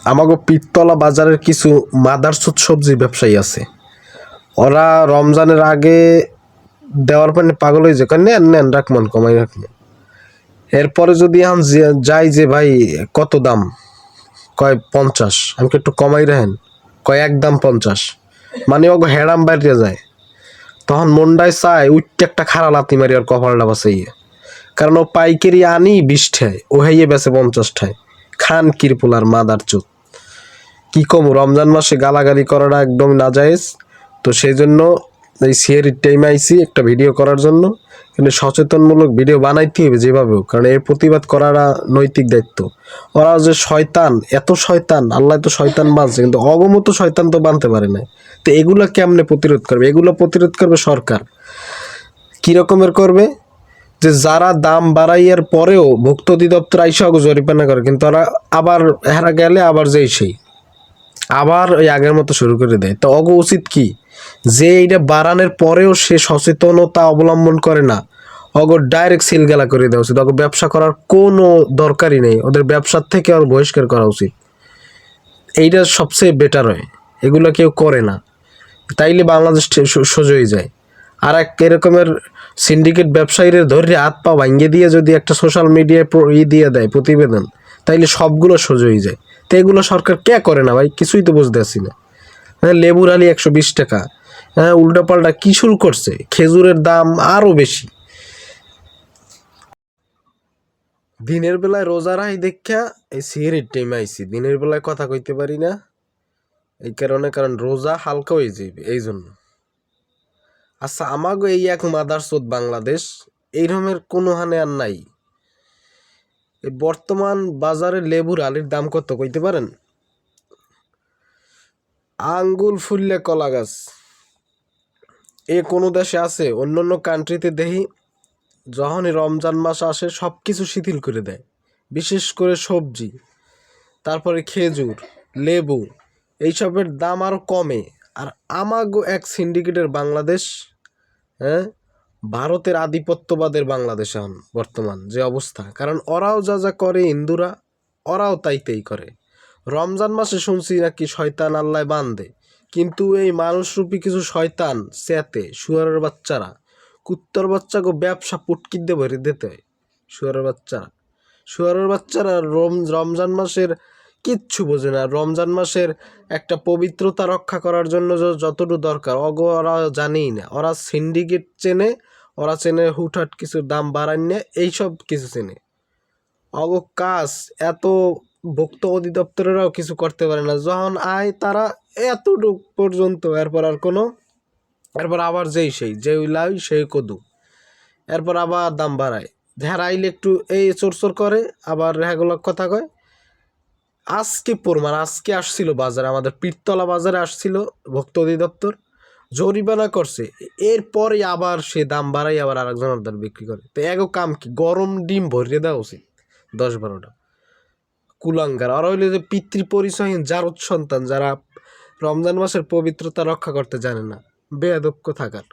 আমাগো পীরতলা বাজারের কিছু মাদারচোদ সবজি ব্যবসায়ী আছে। ওরা রমজানের আগে দেওয়ার পানি পাগল হয়ে যায়, কয় নেন নেন রাখমান কমাই রাখবেন। এরপরে যদি এখন যাই যে ভাই কত দাম, কয় 50, আমি একটু কমাই রাখেন, কয় একদম 50, মানে ওগো হেরাম বাইরে যায়। তখন মন্ডায় চায় উঠতে একটা খাড়া লাতি মারি আর কপালটা বাঁচাইয়ে, কারণ ও পাইকারি আনি 20 ঠায়, ও হাইয়ে বেছে 50 ঠায়। খান কিরপুলার মাদারচোদ। কি কম, রমজান মাসে গালাগালি করাটা একদম নাজায়েজ। তো সেই জন্য এই সিয়ারির টাইমে আইসি একটা ভিডিও করার জন্য, কিন্তু সচেতনমূলক ভিডিও বানাইতে হবে যেভাবে হোক, কারণ এর প্রতিবাদ করাটা নৈতিক দায়িত্ব। ওরা যে শয়তান, এত শয়তান, আল্লাহ তো শয়তান বানছে, কিন্তু অগমত শয়তান তো বানতে পারে না। তো এগুলো কেমনে প্রতিরোধ করবে? এগুলো প্রতিরোধ করবে সরকার। কি রকমের করবে? যে যারা দাম বাড়াইয়ার পরেও ভুক্ত অধিদপ্তর আইসা জরিমানা করে, কিন্তু ওরা আবার হেরা গেলে আবার যেই সেই আবার ওই আগের মতো শুরু করে দেয়। তো অগ উচিত কি, যে এইটা বাড়ানোর পরেও সে সচেতনতা অবলম্বন করে না, অগ ডাইরেক্ট সিলগালা করে দেওয়া উচিত। অগ ব্যবসা করার কোনো দরকারই নেই, ওদের ব্যবসার থেকে আর বহিষ্কার করা উচিত। এইটা সবচেয়ে বেটার হয়। এগুলো কেউ করে না, তাইলে বাংলাদেশ সোজা হয়ে যায়। আর এক এরকমের সিন্ডিকেট ব্যবসায়ীদের ধরে হাত পা ভাঙ্গে দিয়ে যদি একটা সোশ্যাল মিডিয়ায় দিয়ে দেয় প্রতিবেদন, তাইলে সবগুলো সোজা হয়ে যায়। তো এগুলো সরকার কে করে না ভাই? কিছুই তো বুঝতে পারছি না। হ্যাঁ, লেবুর আলি 120 টাকা, হ্যাঁ উল্টাপাল্টা কি শুরু করছে। খেজুরের দাম আরও বেশি। দিনের বেলায় রোজা রাই দেখা এই সিগারেট টাইমে আইসি, দিনের বেলায় কথা কইতে পারি না এই কারণে, কারণ রোজা হালকা হয়ে যাবে এই জন্য। আচ্ছা, আমাগো এই এক মাদারচোদ বাংলাদেশ, এই রকমের কোনো হানে আর নাই। এই বর্তমান বাজারে লেবুর আলির দাম কত কইতে পারেন? আঙ্গুল ফুললে কলা গাছ। এ কোনো দেশে আছে? অন্য অন্য কান্ট্রিতে দেখি যখনই রমজান মাস আসে সব কিছু শিথিল করে দেয়, বিশেষ করে সবজি, তারপরে খেজুর, লেবু, এইসবের দাম আরও কমে। আর আমাগো এক সিন্ডিকেটের বাংলাদেশ, হ্যাঁ, ভারতের আধিপত্যবাদের বাংলাদেশ এখন বর্তমান যে অবস্থা, কারণ ওরাও যা যা করে হিন্দুরা, ওরাও তাই করে। রমজান মাসে শুনছি নাকি শয়তান আল্লাহ বান্দে, কিন্তু এই মানুষরূপী কিছু শয়তান চেতে, শুয়ারের বাচ্চারা, কুত্তর বাচ্চাকে ব্যবসা পুটকির দিয়ে ভরে দিতে হয়। শুয়ারের বাচ্চারা রমজান মাসের কিচ্ছু বোঝে না। রমজান মাসের একটা পবিত্রতা রক্ষা করার জন্য যতটুকু দরকার ওরা জানেই না। ওরা সিন্ডিকেট চেনে, ওরা চেনে হুটহাট কিছু দাম বাড়ান না, এইসব কিছু চেনে। কাজ এত ভুক্ত অধিদপ্তরেরাও কিছু করতে পারে না। যখন আয় তারা এতটুক পর্যন্ত, এরপর আর কোনো, এরপর আবার যে লাই সেই কদু, এরপর আবার দাম বাড়ায়। ধ্যার আইলে একটু এই চোর করে, আবার রেহাগুলো কথা কয়। আজকে আসছিল বাজারে, আমাদের পীরতলা বাজারে আসছিল ভুক্ত অধিদপ্তর, জরিমানা করছে। এরপরে আবার সে দাম বাড়াই আবার আরেকজনের দ্বার বিক্রি করে। তো এগো কাম কি? গরম ডিম ভরিয়ে দেওয়া উচিত 10-12টা। কুলাঙ্গার আর হইলে যে পিতৃ পরিচয়হীন জারদ সন্তান, যারা রমজান মাসের পবিত্রতা রক্ষা করতে জানে না, বেয়াদক্ষ থাকার।